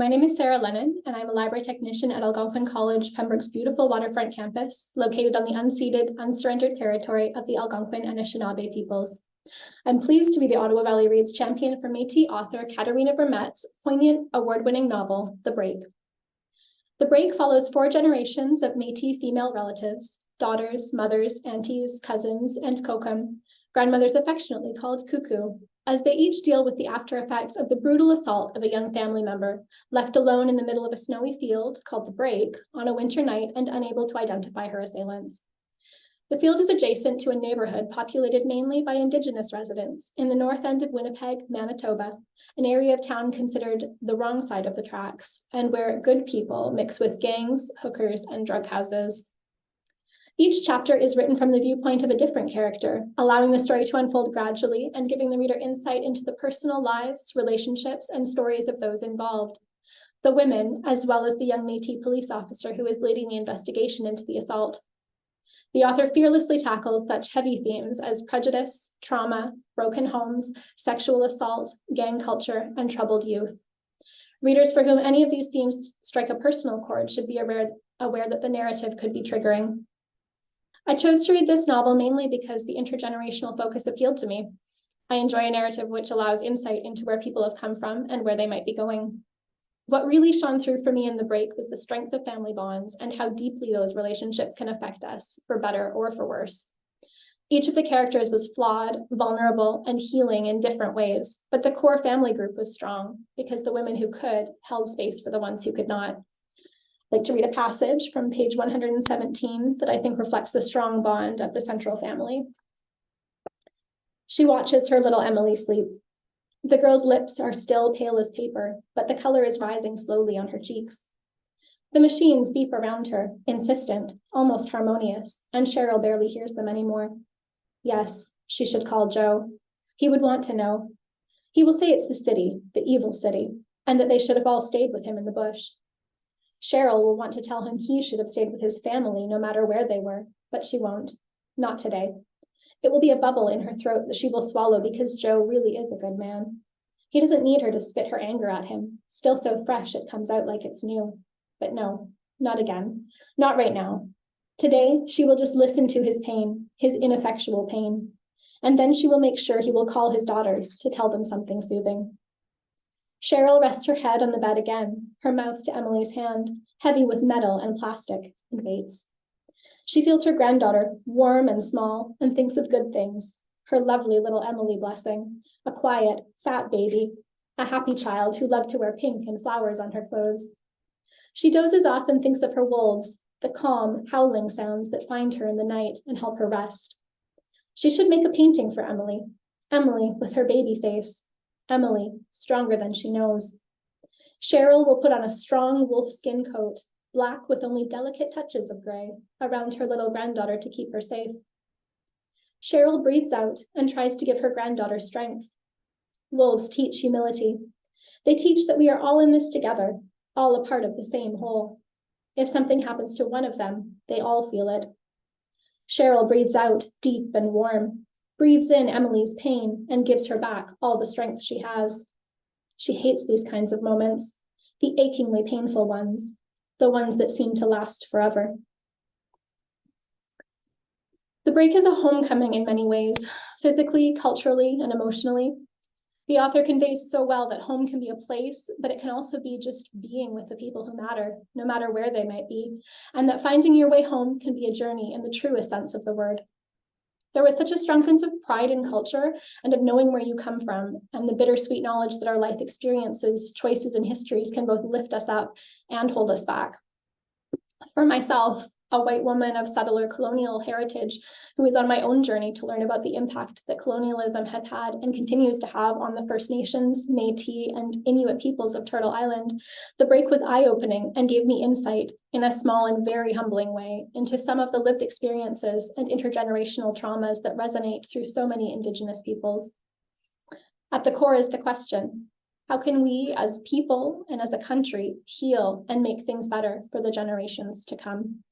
My name is Sara Lehnen, and I'm a library technician at Algonquin College, Pembroke's beautiful waterfront campus, located on the unceded, unsurrendered territory of the Algonquin and Anishinaabe peoples. I'm pleased to be the Ottawa Valley Reads champion for Métis author Katherena Vermette's poignant, award-winning novel, The Break. The Break follows 4 generations of Métis female relatives, daughters, mothers, aunties, cousins, and kokum, grandmothers affectionately called cuckoo, as they each deal with the after effects of the brutal assault of a young family member, left alone in the middle of a snowy field called The Break on a winter night and unable to identify her assailants. The field is adjacent to a neighborhood populated mainly by Indigenous residents in the north end of Winnipeg, Manitoba, an area of town considered the wrong side of the tracks, and where good people mix with gangs, hookers, and drug houses. Each chapter is written from the viewpoint of a different character, allowing the story to unfold gradually and giving the reader insight into the personal lives, relationships, and stories of those involved. The women, as well as the young Métis police officer who is leading the investigation into the assault. The author fearlessly tackled such heavy themes as prejudice, trauma, broken homes, sexual assault, gang culture, and troubled youth. Readers for whom any of these themes strike a personal chord should be aware that the narrative could be triggering. I chose to read this novel mainly because the intergenerational focus appealed to me. I enjoy a narrative which allows insight into where people have come from and where they might be going. What really shone through for me in The Break was the strength of family bonds and how deeply those relationships can affect us, for better or for worse. Each of the characters was flawed, vulnerable, and healing in different ways, but the core family group was strong because the women who could held space for the ones who could not. I'd like to read a passage from page 117 that I think reflects the strong bond of the central family. She watches her little Emily sleep. The girl's lips are still pale as paper, but the color is rising slowly on her cheeks. The machines beep around her, insistent, almost harmonious, and Cheryl barely hears them anymore. Yes, she should call Joe. He would want to know. He will say it's the city, the evil city, and that they should have all stayed with him in the bush. Cheryl will want to tell him he should have stayed with his family no matter where they were, but she won't. Not today. It will be a bubble in her throat that she will swallow because Joe really is a good man. He doesn't need her to spit her anger at him, still so fresh it comes out like it's new. But no, not again. Not right now. Today, she will just listen to his pain, his ineffectual pain. And then she will make sure he will call his daughters to tell them something soothing. Cheryl rests her head on the bed again, her mouth to Emily's hand, heavy with metal and plastic, and waits. She feels her granddaughter, warm and small, and thinks of good things. Her lovely little Emily blessing, a quiet, fat baby, a happy child who loved to wear pink and flowers on her clothes. She dozes off and thinks of her wolves, the calm, howling sounds that find her in the night and help her rest. She should make a painting for Emily, Emily with her baby face, Emily, stronger than she knows. Cheryl will put on a strong wolfskin coat, black with only delicate touches of gray, around her little granddaughter to keep her safe. Cheryl breathes out and tries to give her granddaughter strength. Wolves teach humility. They teach that we are all in this together, all a part of the same whole. If something happens to one of them, they all feel it. Cheryl breathes out deep and warm, breathes in Emily's pain and gives her back all the strength she has. She hates these kinds of moments, the achingly painful ones, the ones that seem to last forever. The Break is a homecoming in many ways, physically, culturally, and emotionally. The author conveys so well that home can be a place, but it can also be just being with the people who matter, no matter where they might be, and that finding your way home can be a journey in the truest sense of the word. There was such a strong sense of pride in culture and of knowing where you come from, and the bittersweet knowledge that our life experiences, choices, and histories can both lift us up and hold us back. For myself, a white woman of settler colonial heritage who is on my own journey to learn about the impact that colonialism had had and continues to have on the First Nations, Métis, and Inuit peoples of Turtle Island, The Break was eye-opening and gave me insight, in a small and very humbling way, into some of the lived experiences and intergenerational traumas that resonate through so many Indigenous peoples. At the core is the question: how can we as people and as a country heal and make things better for the generations to come?